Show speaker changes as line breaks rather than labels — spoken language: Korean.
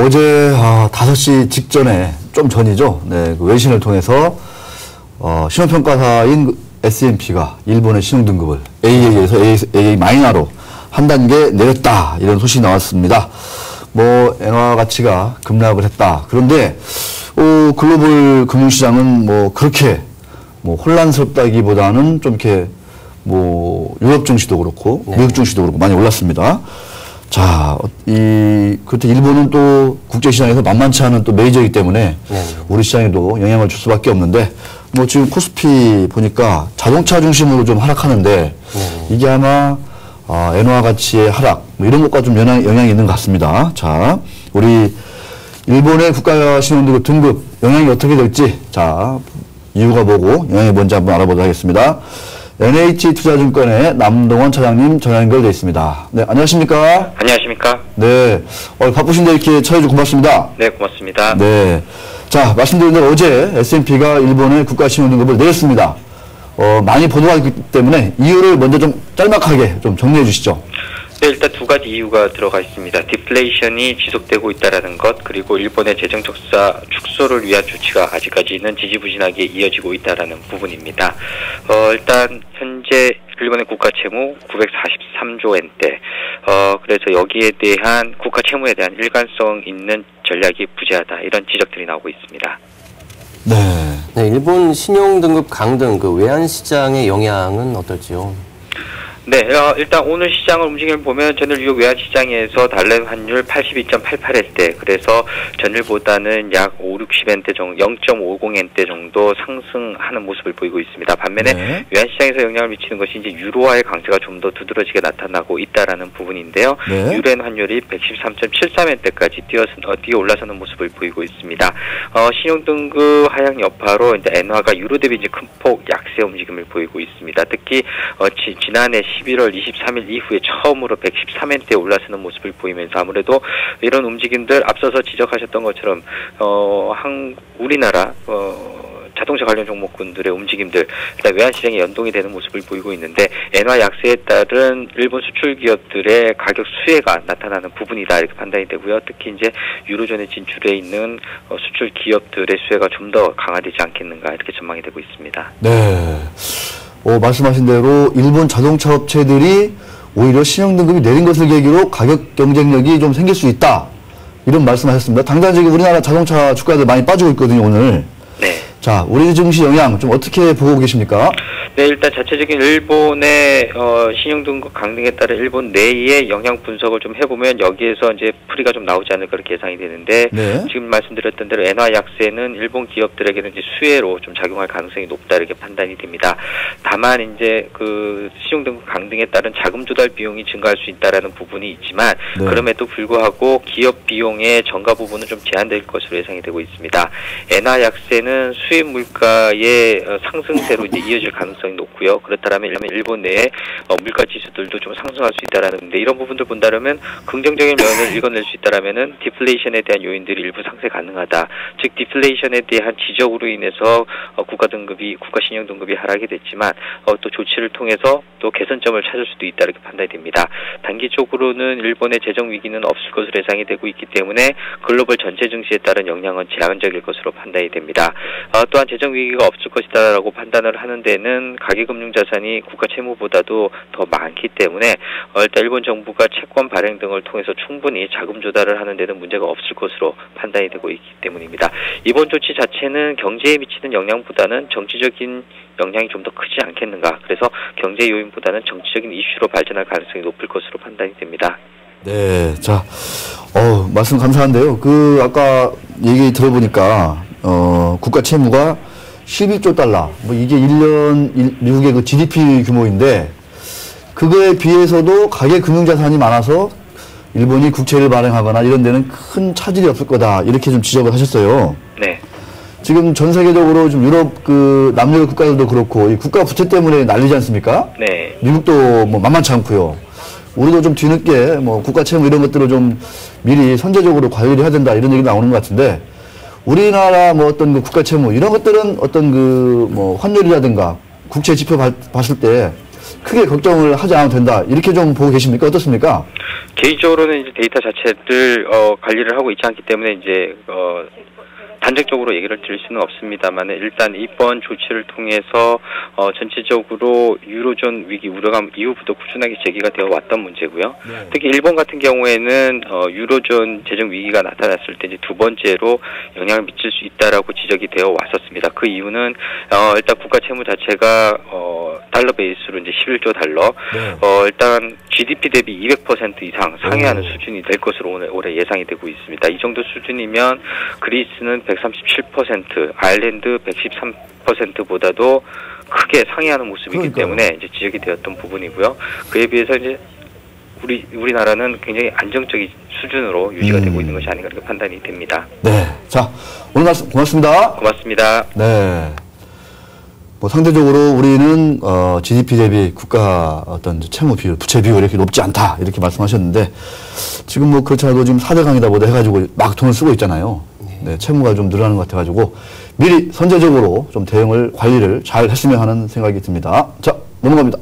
어제 5시 직전에 좀 전이죠. 네, 그 외신을 통해서 신용평가사인 S&P가 일본의 신용등급을 AA에서 AA 마이너로 한 단계 내렸다, 이런 소식이 나왔습니다. 뭐 엔화 가치가 급락을 했다. 그런데 글로벌 금융시장은 뭐 그렇게 뭐 혼란스럽다기보다는 좀 이렇게 뭐 유럽 증시도 그렇고 미국 증시도 그렇고 많이 올랐습니다. 자, 그렇게 일본은 또 국제시장에서 만만치 않은 또 메이저이기 때문에 우리 시장에도 영향을 줄 수밖에 없는데, 뭐 지금 코스피 보니까 자동차 중심으로 좀 하락하는데 이게 아마 엔화 가치의 하락 뭐 이런 것과 좀 영향이 있는 것 같습니다. 자, 우리 일본의 국가 신용등급 등급 영향이 어떻게 될지, 자, 이유가 뭐고 영향이 뭔지 한번 알아보도록 하겠습니다. NH투자증권의 남동원 차장님 전화 연결되어 있습니다. 네, 안녕하십니까?
안녕하십니까?
네, 바쁘신데 이렇게 찾아주셔서 고맙습니다.
네, 고맙습니다.
네, 자, 말씀드린 대로 어제 S&P가 일본의 국가 신용등급을 내렸습니다. 많이 보도가 있기 때문에 이유를 먼저 좀 짤막하게 좀 정리해 주시죠.
네, 일단 두 가지 이유가 들어가 있습니다. 디플레이션이 지속되고 있다는 것, 그리고 일본의 재정 적자 축소를 위한 조치가 아직까지는 지지부진하게 이어지고 있다는 부분입니다. 일단 현재 일본의 국가 채무 943조 엔대, 그래서 여기에 대한 국가 채무에 대한 일관성 있는 전략이 부재하다, 이런 지적들이 나오고 있습니다.
네, 일본 신용등급 강등, 그 외환시장의 영향은 어떨지요?
네, 일단 오늘 시장을 움직임을 보면 전일 뉴욕 외환시장에서 달러 환율 82.88엔대, 그래서 전일보다는 약 5, 60엔대 정도, 0.50엔대 정도 상승하는 모습을 보이고 있습니다. 반면에 외환시장에서 영향을 미치는 것이 이제 유로화의 강세가 좀 더 두드러지게 나타나고 있다라는 부분인데요. 유로엔 환율이 113.73엔대까지 뛰어 올라서는 모습을 보이고 있습니다. 신용등급 하향 여파로 이제 엔화가 유로 대비 이제 큰 폭 약세 움직임을 보이고 있습니다. 특히 지난해 11월 23일 이후에 처음으로 113엔대에 올라서는 모습을 보이면서 아무래도 이런 움직임들, 앞서서 지적하셨던 것처럼 우리나라 자동차 관련 종목군들의 움직임들, 일단 외환시장에 연동이 되는 모습을 보이고 있는데, 엔화 약세에 따른 일본 수출 기업들의 가격 수혜가 나타나는 부분이다, 이렇게 판단이 되고요. 특히 이제 유로존에 진출해 있는 수출 기업들의 수혜가 좀 더 강화되지 않겠는가, 이렇게 전망이 되고 있습니다.
네. 말씀하신 대로 일본 자동차 업체들이 오히려 신용등급이 내린 것을 계기로 가격 경쟁력이 좀 생길 수 있다, 이런 말씀하셨습니다. 당장 지금 우리나라 자동차 주가들 많이 빠지고 있거든요, 오늘.
네.
자, 우리 증시 영향 좀 어떻게 보고 계십니까?
네, 일단 자체적인 일본의 신용등급 강등에 따른 일본 내의 영향 분석을 좀 해보면 여기에서 이제 풀이가 좀 나오지 않을까 그렇게 예상이 되는데, 지금 말씀드렸던 대로 엔화 약세는 일본 기업들에게는 이제 수혜로 좀 작용할 가능성이 높다, 이렇게 판단이 됩니다. 다만 이제 그 신용등급 강등에 따른 자금 조달 비용이 증가할 수 있다라는 부분이 있지만, 그럼에도 불구하고 기업 비용의 전가 부분은 좀 제한될 것으로 예상이 되고 있습니다. 엔화 약세는 수입 물가의 상승세로 이제 이어질 가능성이 높고요. 그렇다면 일본 내에 물가 지수들도 좀 상승할 수 있다라는데, 이런 부분들 본다면 긍정적인 면을 읽어낼 수 있다라면은 디플레이션에 대한 요인들이 일부 상쇄 가능하다. 즉 디플레이션에 대한 지적으로 인해서 국가 신용 등급이 하락이 됐지만 또 조치를 통해서 또 개선점을 찾을 수도 있다, 이렇게 판단이 됩니다. 단기적으로는 일본의 재정 위기는 없을 것으로 예상이 되고 있기 때문에 글로벌 전체 증시에 따른 영향은 제한적일 것으로 판단이 됩니다. 또한 재정 위기가 없을 것이다라고 판단을 하는 데는 가계금융자산이 국가 채무보다도 더 많기 때문에 일단 일본 정부가 채권 발행 등을 통해서 충분히 자금 조달을 하는 데는 문제가 없을 것으로 판단이 되고 있기 때문입니다. 이번 조치 자체는 경제에 미치는 영향보다는 정치적인 영향이 좀 더 크지 않겠는가, 그래서 경제 요인보다는 정치적인 이슈로 발전할 가능성이 높을 것으로 판단이 됩니다.
네, 자, 말씀 감사한데요. 아까 얘기 들어보니까 국가 채무가 11조 달러, 뭐 이게 1년 미국의 그 GDP 규모인데, 그거에 비해서도 가계 금융자산이 많아서 일본이 국채를 발행하거나 이런 데는 큰 차질이 없을 거다, 이렇게 좀 지적을 하셨어요.
네.
지금 전 세계적으로 좀 유럽 남유럽 국가들도 그렇고 이 국가 부채 때문에 난리지 않습니까?
네.
미국도 뭐 만만치 않고요. 우리도 좀 뒤늦게 뭐 국가 채무 이런 것들을 좀 미리 선제적으로 관리를 해야 된다, 이런 얘기 나오는 것 같은데, 우리나라 뭐 어떤 국가 채무 이런 것들은 어떤 환율이라든가 국채 지표 봤을 때 크게 걱정을 하지 않아도 된다. 이렇게 좀 보고 계십니까? 어떻습니까?
개인적으로는 이제 데이터 자체를 관리를 하고 있지 않기 때문에 이제 단적적으로 얘기를 드릴 수는 없습니다만 일단 이번 조치를 통해서 전체적으로 유로존 위기 우려감 이후부터 꾸준하게 제기가 되어 왔던 문제고요. 네. 특히 일본 같은 경우에는 유로존 재정 위기가 나타났을 때 이제 두 번째로 영향을 미칠 수 있다라고 지적이 되어 왔었습니다. 그 이유는 일단 국가 채무 자체가 달러 베이스로 이제 11조 달러, 네. 일단 GDP 대비 200% 이상 상회하는 수준이 될 것으로 올해 예상이 되고 있습니다. 이 정도 수준이면 그리스는 137%, 아일랜드 113%보다도 크게 상회하는 모습이기 때문에 이제 지적이 되었던 부분이고요. 그에 비해서 이제 우리나라는 굉장히 안정적인 수준으로 유지가 되고 있는 것이 아닌가 그렇게 판단이 됩니다.
네, 자 오늘 말씀 고맙습니다.
고맙습니다.
네. 뭐 상대적으로 우리는 GDP 대비 국가 어떤 채무 비율, 부채 비율이 이렇게 높지 않다 이렇게 말씀하셨는데 지금 뭐 그렇지 않아도 지금 4대 강이다 보다 해가지고 막 돈을 쓰고 있잖아요. 네, 채무가 좀 늘어나는 것 같아가지고 미리 선제적으로 좀 대응을 관리를 잘 했으면 하는 생각이 듭니다. 자, 넘어갑니다.